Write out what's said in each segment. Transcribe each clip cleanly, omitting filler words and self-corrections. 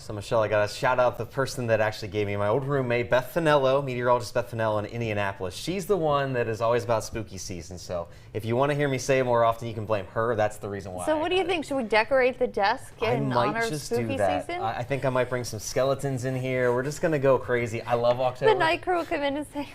So, Michelle, I got to shout out the person that actually gave me my old roommate, Beth Finello, meteorologist Beth Finello in Indianapolis. She's the one that is always about spooky season. So if you want to hear me say it more often, you can blame her. That's the reason why. So what do you think? Should we decorate the desk in honor of spooky season? I think I might bring some skeletons in here. We're just going to go crazy. I love October. The night crew will come in and say,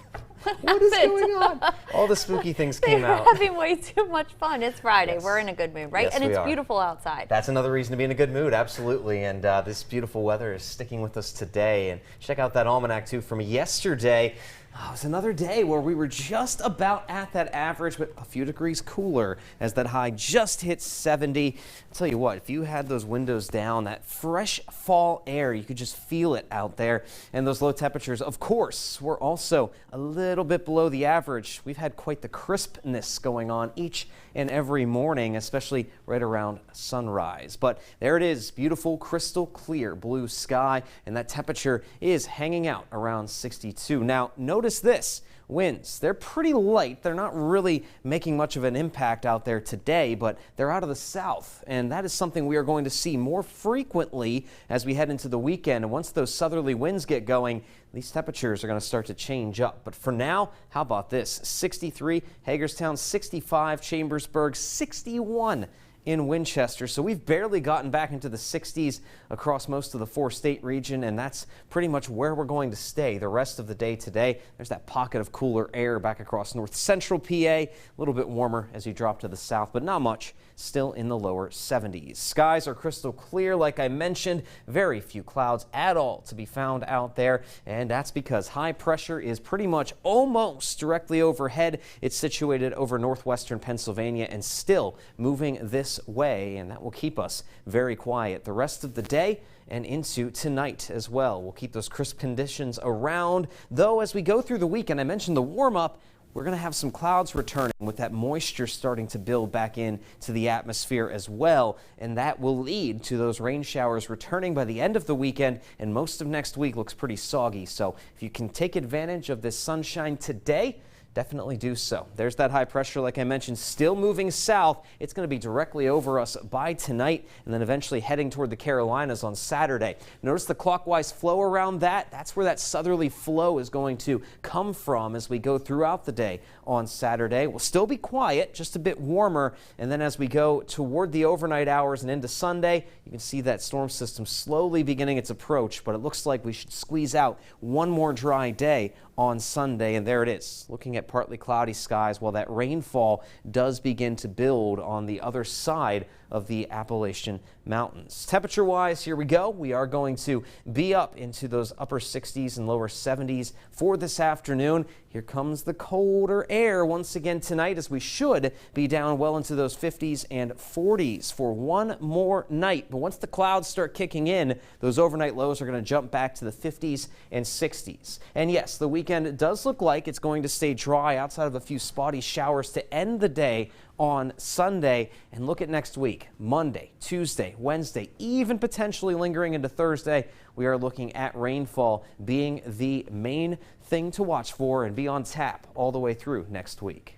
what is going on? All the spooky things came out. They're having way too much fun. It's Friday. Yes. We're in a good mood, right? Yes, and it's we are. beautiful outside. That's another reason to be in a good mood, absolutely. And this beautiful weather is sticking with us today. And check out that almanac, too, from yesterday. Oh, it was another day where we were just about at that average, but a few degrees cooler as that high just hit 70. I'll tell you what, if you had those windows down, that fresh fall air, you could just feel it out there. And those low temperatures, of course, were also a little bit below the average. We've had quite the crispness going on each and every morning, especially right around sunrise. But there it is, beautiful, crystal clear blue sky, and that temperature is hanging out around 62. Now, notice this. Winds, they're pretty light. They're not really making much of an impact out there today, but they're out of the south. And that is something we are going to see more frequently as we head into the weekend. And once those southerly winds get going, these temperatures are going to start to change up. But for now, how about this? 63, Hagerstown, 65, Chambersburg, 61 in Winchester. So we've barely gotten back into the 60s across most of the four-state region, and that's pretty much where we're going to stay the rest of the day today. There's that pocket of cooler air back across north central PA, a little bit warmer as you drop to the south, but not much. Still in the lower 70s. Skies are crystal clear, like I mentioned. Very few clouds at all to be found out there, and that's because high pressure is pretty much almost directly overhead. It's situated over northwestern Pennsylvania and still moving this way, and that will keep us very quiet the rest of the day and into tonight as well. We'll keep those crisp conditions around, though as we go through the weekend, I mentioned the warm-up. We're going to have some clouds returning with that moisture starting to build back into the atmosphere as well, and that will lead to those rain showers returning by the end of the weekend, and most of next week looks pretty soggy. So if you can take advantage of this sunshine today, definitely do so. There's that high pressure, like I mentioned, still moving south. It's going to be directly over us by tonight and then eventually heading toward the Carolinas on Saturday. Notice the clockwise flow around that. That's where that southerly flow is going to come from as we go throughout the day on Saturday. We'll still be quiet, just a bit warmer. And then as we go toward the overnight hours and into Sunday, you can see that storm system slowly beginning its approach, but it looks like we should squeeze out one more dry day on Sunday, and there it is, looking at partly cloudy skies while that rainfall does begin to build on the other side of the Appalachian Mountains. Temperature-wise, here we go. We are going to be up into those upper 60s and lower 70s for this afternoon. Here comes the colder air once again tonight, as we should be down well into those 50s and 40s for one more night. But once the clouds start kicking in, those overnight lows are going to jump back to the 50s and 60s. And yes, the weekend does look like it's going to stay dry outside of a few spotty showers to end the day on Sunday. And look at next week, Monday, Tuesday, Wednesday, even potentially lingering into Thursday. We are looking at rainfall being the main thing to watch for and be on tap all the way through next week.